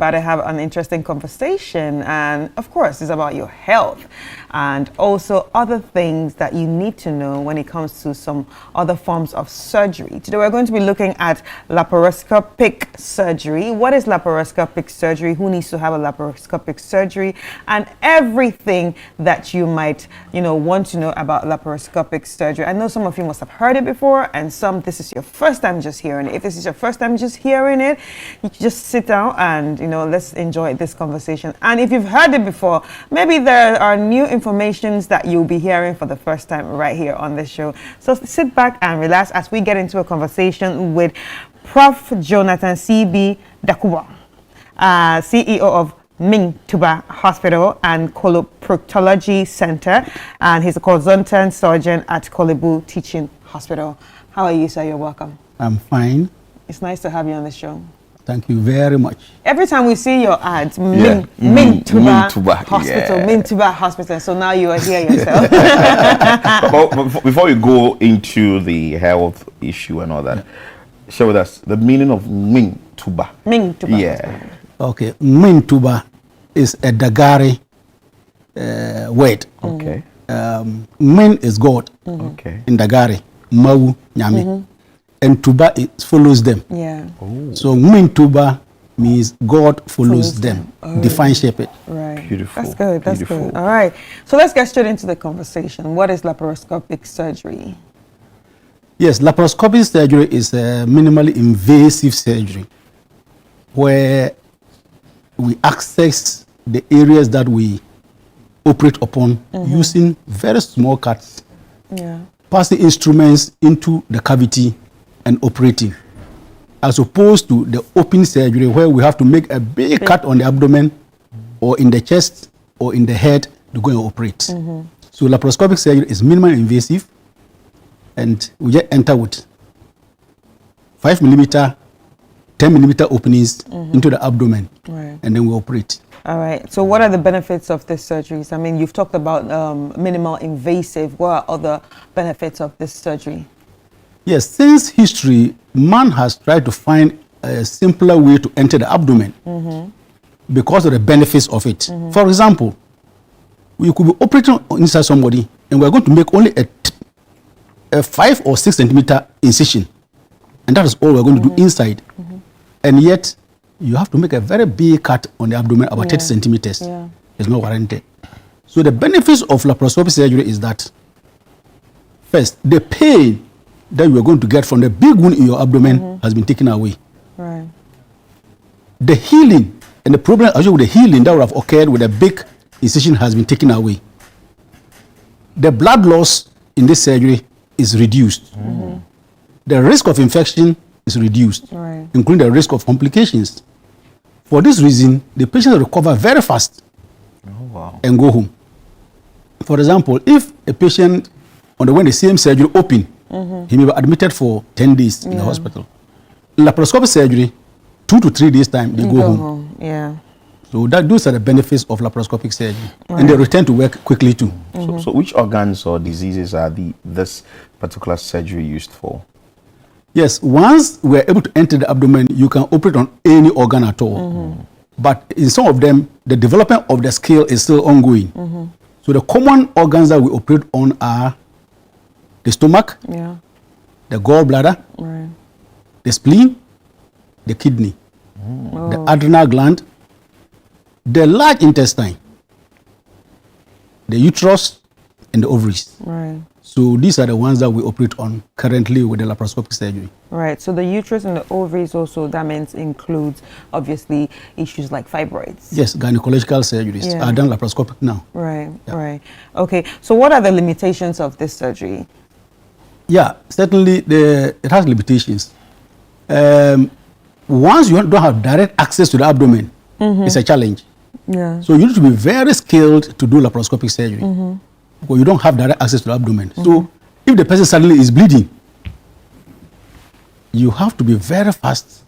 about to have an interesting conversation, and of course it's about your health and also other things that you need to know when it comes to some other forms of surgery. Today we're going to be looking at laparoscopic surgery. What is laparoscopic surgery? Who needs to have a laparoscopic surgery? And everything that you might want to know about laparoscopic surgery. I know some of you must have heard it before, and some this is your first time just hearing it. If this is your first time just hearing it, you just sit down and let's enjoy this conversation. And if you've heard it before, maybe there are new informations that you'll be hearing for the first time right here on this show. So sit back and relax as we get into a conversation with Prof. Jonathan C.B. Dakuba, CEO of Ming Tuba Hospital and Coloproctology Center, and he's a consultant surgeon at Kolebu Teaching Hospital. How are you, sir? You're welcome. I'm fine. It's nice to have you on the show. Thank you very much. Every time we see your ads, Ming Tuba Hospital, Ming Tuba Hospital. So now you are here yourself. But before you go into the health issue and all that, share with us the meaning of Ming Tuba. Ming Tuba. Yeah. Okay. Ming Tuba is a Dagari word. Okay. Min is God. Okay. In Dagari, Mau Nyami. And Tuba, it follows them. Yeah. Oh. So Ming Tuba means God follows them. Oh. Divine shepherd. Right. Beautiful. That's good. That's Beautiful. good. All right. So let's get straight into the conversation. What is laparoscopic surgery? Yes, laparoscopic surgery is a minimally invasive surgery where we access the areas that we operate upon using very small cuts, passing instruments into the cavity and operating, as opposed to the open surgery where we have to make a big cut on the abdomen or in the chest or in the head to go and operate. So laparoscopic surgery is minimally invasive, and we just enter with 5 millimeter, 10 millimeter openings into the abdomen, and then we operate. All right. So what are the benefits of this surgeries? I mean, you've talked about minimal invasive. What are other benefits of this surgery? Yes, since history, man has tried to find a simpler way to enter the abdomen because of the benefits of it. For example, we could be operating inside somebody and we're going to make only a 5 or 6 centimeter incision, and that is all we're going to do inside. And yet, you have to make a very big cut on the abdomen, about 30 centimeters. It's not warranted. So the benefits of laparoscopic surgery is that, first, the pain that you are going to get from the big wound in your abdomen has been taken away. Right. The healing and the problem with the healing that would have occurred with a big incision has been taken away. The blood loss in this surgery is reduced. The risk of infection is reduced, including the risk of complications. For this reason, the patient will recover very fast and go home. For example, if a patient underwent the same surgery open, he may be admitted for 10 days in the hospital. Laparoscopic surgery, 2 to 3 days time, they go home. Yeah. So those are the benefits of laparoscopic surgery. And they return to work quickly too. So which organs or diseases are this particular surgery used for? Yes, once we're able to enter the abdomen, you can operate on any organ at all. But in some of them, the development of the scale is still ongoing. So the common organs that we operate on are the stomach, the gallbladder, the spleen, the kidney, the adrenal gland, the large intestine, the uterus, and the ovaries. So these are the ones that we operate on currently with the laparoscopic surgery. Right. So the uterus and the ovaries also, that means includes obviously issues like fibroids. Yes, gynecological surgeries are done laparoscopic now. Right. Right. Okay. So what are the limitations of this surgery? Yeah, certainly it has limitations. Once you don't have direct access to the abdomen, it's a challenge. So you need to be very skilled to do laparoscopic surgery. Because you don't have direct access to the abdomen. So if the person suddenly is bleeding, you have to be very fast,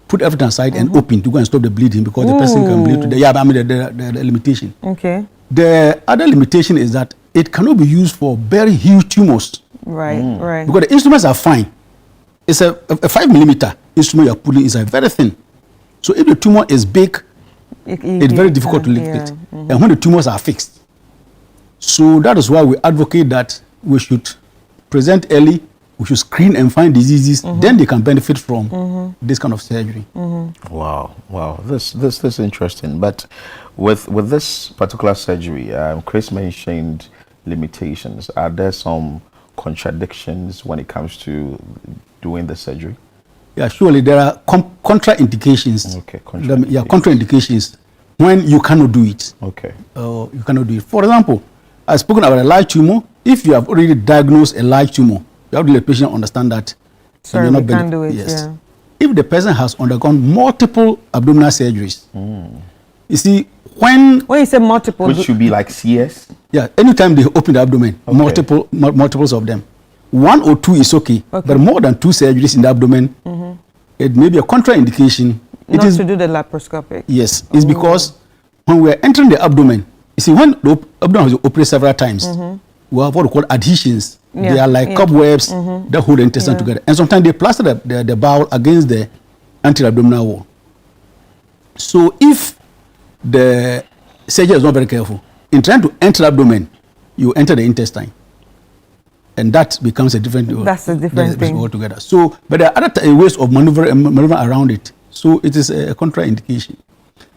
put everything aside and open to go and stop the bleeding, because the person can bleed to the, the limitation. Okay. The other limitation is that it cannot be used for very huge tumors. Right, right. Because the instruments are fine. It's a 5 millimeter instrument you're putting is very thin. So if the tumor is big, it's very difficult to lift it. And when the tumors are fixed. So that is why we advocate that we should present early, we should screen and find diseases, then they can benefit from this kind of surgery. Wow, wow, this is interesting. But with this particular surgery, Chris mentioned limitations. Are there some contradictions when it comes to doing the surgery? Yeah, surely there are contraindications. Okay, contraindications. Yeah, contraindications when you cannot do it. Okay. You cannot do it. For example, I've spoken about a large tumor. If you have already diagnosed a large tumor, you have to let the patient understand that. Sorry, we can't do it. Yes. Yeah. If the person has undergone multiple abdominal surgeries, you see, when you say multiple, which should be like CS? Yeah, anytime they open the abdomen, multiples of them. 1 or 2 is okay, but more than 2 surgeries in the abdomen, it may be a contraindication. Not to do the laparoscopic. Yes, it's because when we are entering the abdomen, you see, when the abdomen has been operated several times, we have what we call adhesions. Yeah. They are like cobwebs that hold the intestine together. And sometimes they plaster the bowel against the anterior-abdominal wall. So if the surgeon is not very careful, in trying to enter the abdomen, you enter the intestine. And that becomes a different thing altogether. So, but there are other ways of maneuvering around it. So it is a contraindication.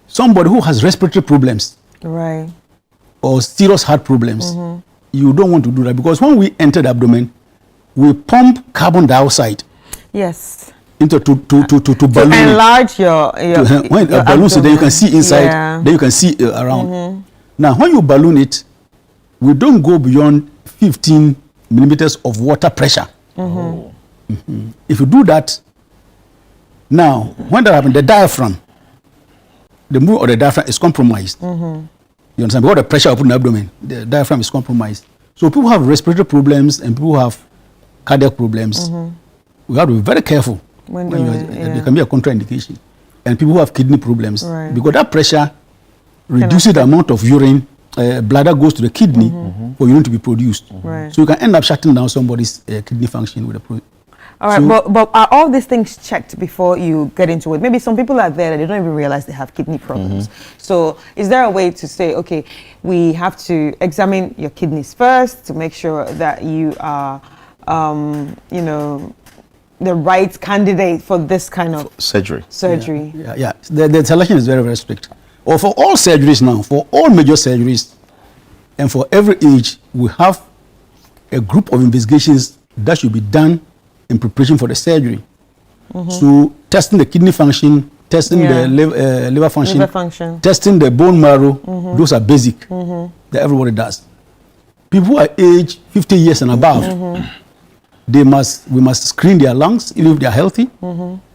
Somebody who has respiratory problems, right, or serious heart problems, you don't want to do that, because when we enter the abdomen, we pump carbon dioxide. Yes. Into to balloon. Enlarge your when a balloon, so then you can see inside, then you can see around. Now, when you balloon it, we don't go beyond 15 millimeters of water pressure. If you do that, now when that happens, the diaphragm, the movement of the diaphragm is compromised. You understand? Because the pressure upon the abdomen, the diaphragm is compromised. So people who have respiratory problems and people who have cardiac problems, we have to be very careful. There can be a contraindication. And people who have kidney problems, because that pressure reduces the amount of urine, bladder goes to the kidney for urine to be produced. So you can end up shutting down somebody's kidney function with a All right, so, but are all these things checked before you get into it? Maybe some people are there that they don't even realize they have kidney problems. So is there a way to say, okay, we have to examine your kidneys first to make sure that you are, you know, the right candidate for this kind of surgery? Yeah. The selection is very, very strict. Or for all surgeries now, for all major surgeries, and for every age, we have a group of investigations that should be done in preparation for the surgery. So testing the kidney function, testing the liver function, testing the bone marrow, those are basic that everybody does. People who are aged 50 years and above, we must screen their lungs even if they are healthy.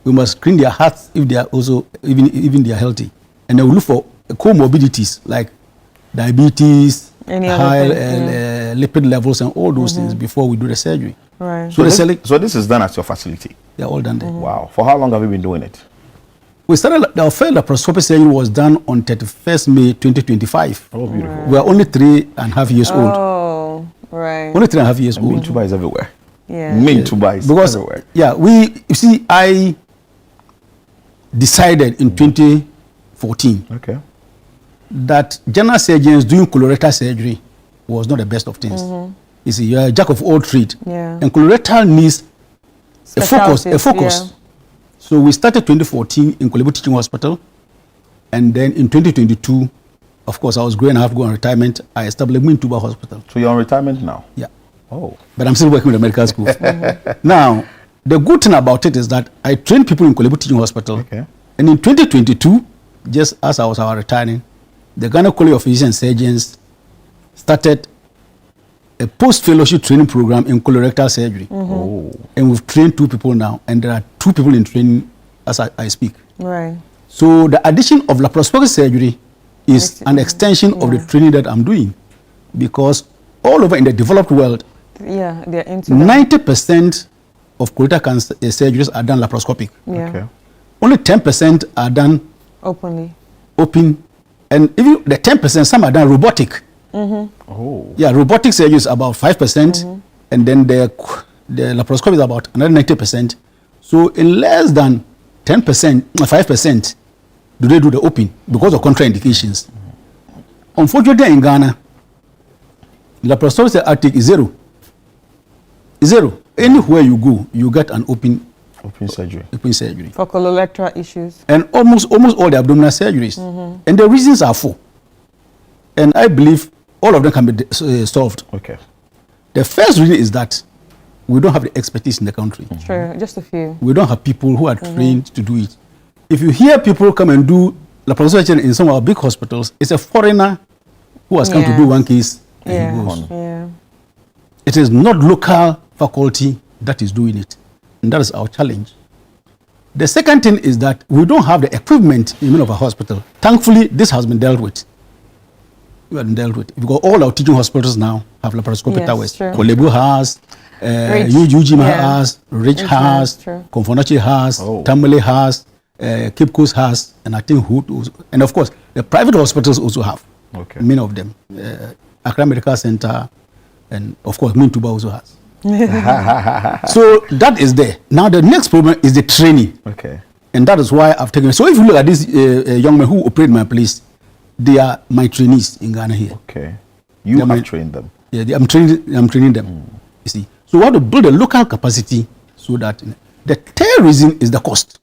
We must screen their hearts if they are also even they are healthy. And then we look for comorbidities like diabetes, high lipid levels, and all those things before we do the surgery. Right. So this is done at your facility? They're all done there. Wow. For how long have you been doing it? We started, our first laparoscopic surgery was done on 31st May 2025. Oh, beautiful. We are only 3.5 years old. Oh, right. Only 3.5 years old. Main tuba is everywhere. Yeah. Main tuba is everywhere. Yeah, you see, I decided in 2014 that general surgeons doing colorectal surgery was not the best of things. You see, you're a jack of all trades. And colorectal needs a focus. So we started 2014 in Kolebo Teaching Hospital. And then in 2022, of course, I was going to have to go on retirement. I established Mintuba Hospital. So you're on retirement now? Yeah. Oh. But I'm still working with the medical school. Now, the good thing about it is that I trained people in Kolebo Teaching Hospital. And in 2022, just as I was retiring, the Ghana College of Physicians and Surgeons started a post-fellowship training program in colorectal surgery. And we've trained 2 people now, and there are 2 people in training as I speak. Right. So the addition of laparoscopic surgery is an extension of the training that I'm doing, because all over in the developed world, they're into 90% of colorectal cancer surgeries are done laparoscopic. Only 10% are done open, and even the 10%, some are done robotic. Yeah, robotic surgery is about 5%, and then the laparoscopy is about another 90%. So in less than 10%, 5%, do they do the open because of contraindications. Unfortunately, in Ghana, laparoscopic surgery is zero. Zero. Anywhere you go, you get an open surgery. Open surgery. For colorectal issues. And almost all the abdominal surgeries. And the reasons are four. And I believe all of them can be solved. Okay. The first reason is that we don't have the expertise in the country. True, just a few. We don't have people who are trained to do it. If you hear people come and do laparoscopic surgery in some of our big hospitals, it's a foreigner who has come to do one case and he goes. Yeah. It is not local faculty that is doing it. And that is our challenge. The second thing is that we don't have the equipment in many of our hospitals. Thankfully, this has been dealt with. Because all our teaching hospitals now have laparoscopic towers. Kolebu has, UGM has, Rich has, Konfonachi has, Tamale has, Cape Coast has, and I think Hood also. And of course, the private hospitals also have. Many of them. Accra Medical Center, and of course, Mintuba also has. So that is there. Now the next problem is the training. And that is why I've taken. So if you look at this young men who operate my place, they are my trainees in Ghana here. You have trained them. Yeah, I'm training them. You see, so we want to build a local capacity so that the third reason is the cost.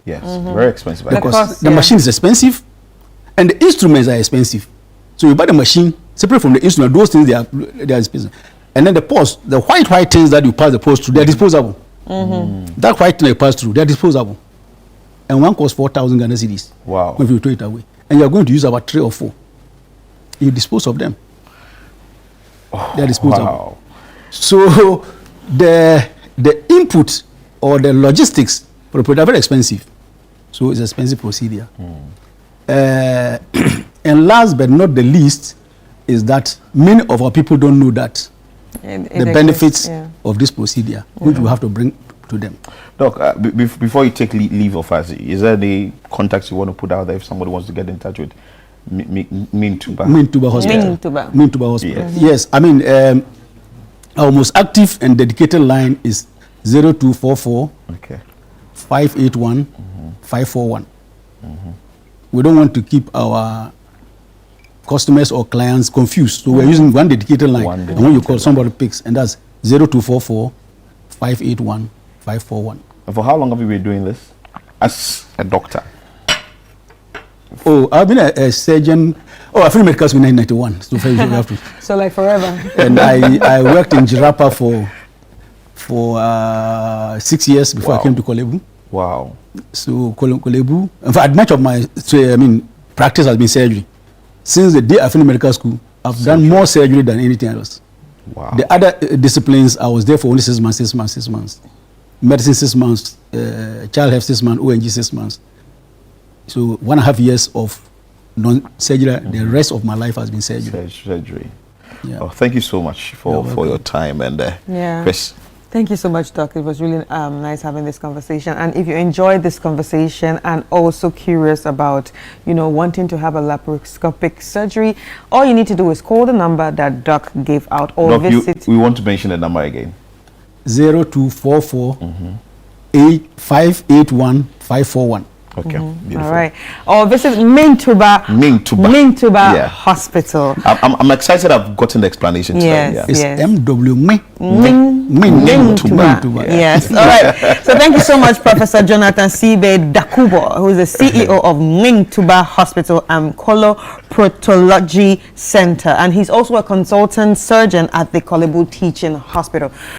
Yes, very expensive. The machine is expensive, and the instruments are expensive. So you buy the machine separate from the instrument. Those things they are expensive, and then the post, the white things that you pass the post through, they are disposable. That white thing you pass through, they are disposable, and one costs 4,000 Ghana cedis. Wow! If you throw it away. And you are going to use about 3 or 4. You dispose of them. They are disposable. Wow. So the input or the logistics for the product are very expensive. So it's an expensive procedure. And last but not the least is that many of our people don't know that the benefits of this procedure, which we have to bring to them. Doc, before you take leave of us, is there any contacts you want to put out there if somebody wants to get in touch with Mintuba Hospital? Mintuba Hospital. Yes, I mean, our most active and dedicated line is 0244 581 541. We don't want to keep our customers or clients confused, so we're using one dedicated line. And when you call, somebody picks, and that's 0244 581 541. And for how long have you been doing this as a doctor? Oh, I've been a surgeon. Oh, I finished medical school in 1991. So you have to. So like forever. And I worked in Jirapa for 6 years before I came to Kolebu. Wow. So Kolebu, in fact, much of my practice has been surgery. Since the day I finished medical school, I've done more surgery than anything else. Wow. The other disciplines, I was there for only 6 months. Medicine 6 months, child health 6 months, ONG 6 months. So 1.5 years of non-surgery. The rest of my life has been surgery. Yeah. Oh, thank you so much for your time. And Chris. Thank you so much, Doc. It was really nice having this conversation. And if you enjoyed this conversation and also curious about, wanting to have a laparoscopic surgery, all you need to do is call the number that Doc gave out or Doc, visit. We want to mention the number again. 0244 581 541. Okay, beautiful. All right. Or visit Mintuba Hospital. I'm excited I've gotten the explanation today. Yes, it's MW Mintuba. Yes. All right. So thank you so much, Professor Jonathan Sibe Dakubo, who is the CEO of Mintuba Hospital and Coloproctology Center. And he's also a consultant surgeon at the Kolebu Teaching Hospital.